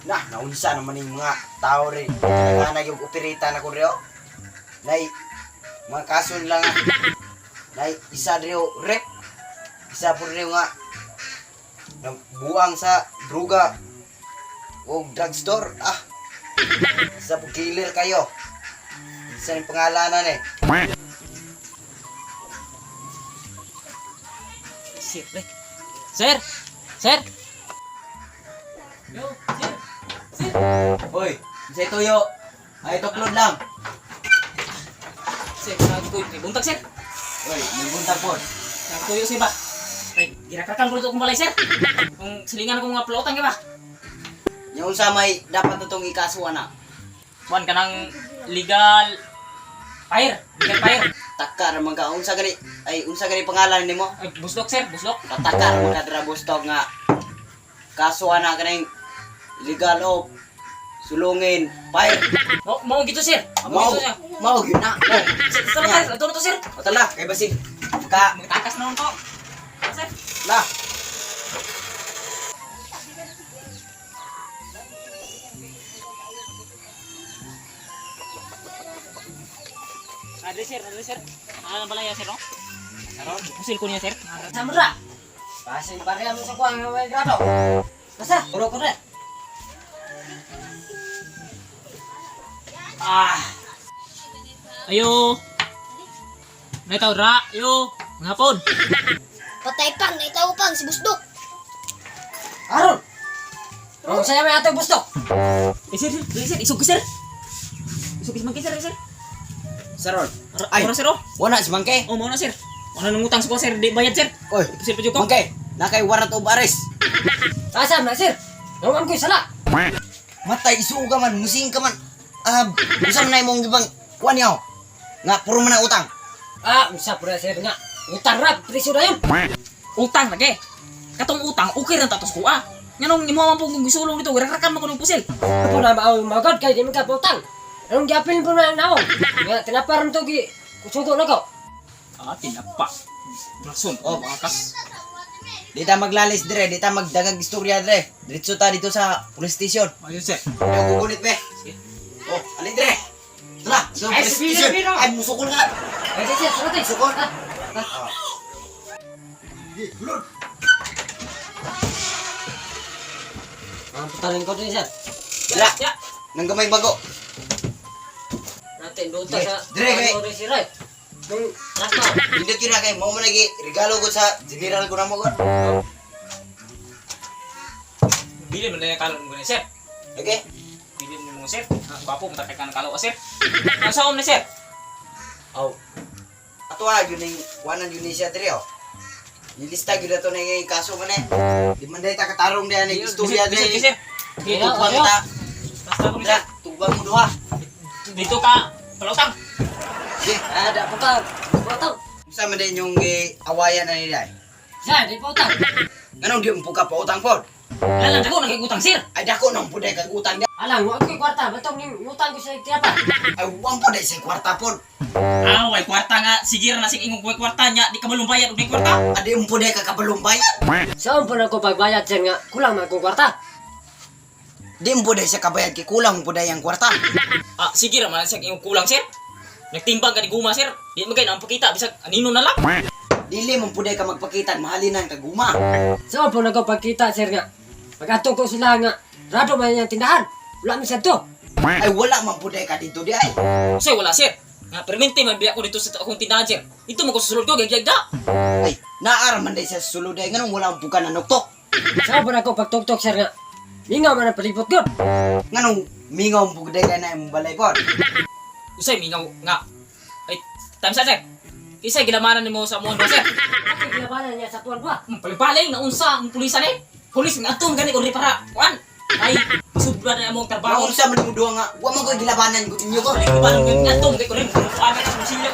Naunsa naman yung mga tao rin. Nagana yung operita na ko rin. Nay, mga kaso lang nga. Nay, isa rin rep. Isa po rin nga. Buang sa druga. O drugstore. Isa po killer kayo. Isa yung pangalanan eh. Sir, sir, sir. Yo, sir. Sir. Hoy, isa tuyo. Ay, tuklod lang. Sir, sabi ko yung buntag, sir. Hoy, may buntag po. Sabi ko yung sir ba? Ay, ginakakal ko ito kung balay, sir. Kung silingan ako mga pelotang, ba? Yung sa may dapat na itong ikasuhan na. Buwan ka ng legal fire. Legal fire. Takar man ka. Unsa gani pangalan nimo? Ay, buslok, sir. Buslok. Takar man ka dra bustog nga. Kasuhan na ka ng legal of sulungin fire. Mau gitu, sir. Mau Gitu, sir. mau gyud na. Sir, sir. Ito na to, sir. Tala, kay basig ka Magtakas na to. Sir. la. Ada, sir. Ano balay, sir, no? Aron, pusil ko niya, sir. Samra. Pasig pare mo sa kuang may grado. Basta, ulo ko rin. Ayo. Naitaw ra, ayo. Ngapon. Patay pang, naitaw pang si Busdok. Aron. Oh, saya may ato gusto. Sir, isog ko, sir. Isog man sir, sir. Saron. Ay, sir, oh. Wala si Mangke. Oh, mau na, sir. Wala nang utang sa ko, sir. Di bayad, sir. Oy, Sir, pa ko. Mangke, nakay warrant of arrest. Asam na sir. Naman ko sala. Matay isuga man, musing ka man. Usam na imong gibang kuan yaw. Nga puro man na utang. Usa pura sir nga. Utang ra presyo na yun. Utang lagi. Katong utang, okay ra tatos ko, Nganong imo man pong gisulong dito, rakrakan mo ko ng pusil. Ako na magod kay di man ka utang. Anong giapil po na naon? Nga tinaparan to gi kusugo na ko. Tinapa. Rason. Oh. Makakas. Di ta maglalis dire, di ta magdagag istorya dire. Diretso ta dito sa police station. Ayun, sir. Ayaw gugulit be. Oh, alin dire. Tara, sa Ay, police sige, station. sige, no. Ay, musukol nga. Ay sir, surat ay Sukol ka. Ang putalin ko din sir. Wala. Ya. Nang gamay bago. Natin duta Dire, sa dire, kay. ano rin si Ray. Nung rakma. Hindi kira kay mo man lagi regalo ko sa general ko na mo ko. Bili mo na yung kalon ko, sir. Okay? Bili mo, sir. Bapo, matakay ka ng kalaw, sir. Nasa na, sir. Oh. Ato yun yung wanan yun siya dire oh. Nilista gyud ato na yung kaso man Di man dahil ta katarong diyan ng istorya Sir, dire. sir. Tugban kita. Basta ko, Dira, sir. tugban mo duha. Dito ka, palutang. Sige. Ada pa ka. Utang. Usa man din yung awayan na nila. Sir, di pa utang. Anong di mo ka pa utang pod? Lalang ako, nagkikutang, sir. Ay dako nang puday kag utang niya. Alang, wa ko'y kwarta. Batong yung utang ko sa tiyapa. Ay wang puday sa kwarta pod. Way kwarta nga. Sige na sing ingong way kwarta niya. Di ka malong bayad, may kwarta. Adi mo puday ka kabalong bayad. Saan po na ko pagbayad sir nga? Kulang man kong kwarta. Di mo puday sa kabayad kay kulang mo puday ang kwarta. Sige na man sa ingong kulang, sir. Nagtimbang ka ni Guma, sir. Di magay na ang pakita. Bisag, anino na lang. Dili mo puday ka magpakita mahalinan kag guma. Saan po na ko pagkita sir nga? Pag-ato ko sila nga. Rado man yung tindahan. Wala man sir to. Ay wala man puday ka dito di ay. Sir, wala, sir. Nga, permente man biya ko dito sa akong tindahan, sir. Ito mo ko susulod ko, gagdag da. Ay naara man day sa sulod ay nganong wala bukan na nuktok. Saan po na ko pagtuktok sir nga? Mingaw man ang palipot ko. Nganong mingaw mo puday ka na imong balay pod. Usay, mingaw nga. Ay, time sa, sir. Kisay, gilamanan ni mo sa mundo, sir. Ako ginabanan niya sa tuwan ba? Palipaling, naunsa, ang pulisan eh. Pulis, nga itong gani, kung di para, kuan. Ay, subra na mong trabaho. Bawang sa man mo duha nga, wa man ko gilabanan ko inyo ko. Ay, kuan, nga itong, kay ko rin, kuan ka sa musilyo.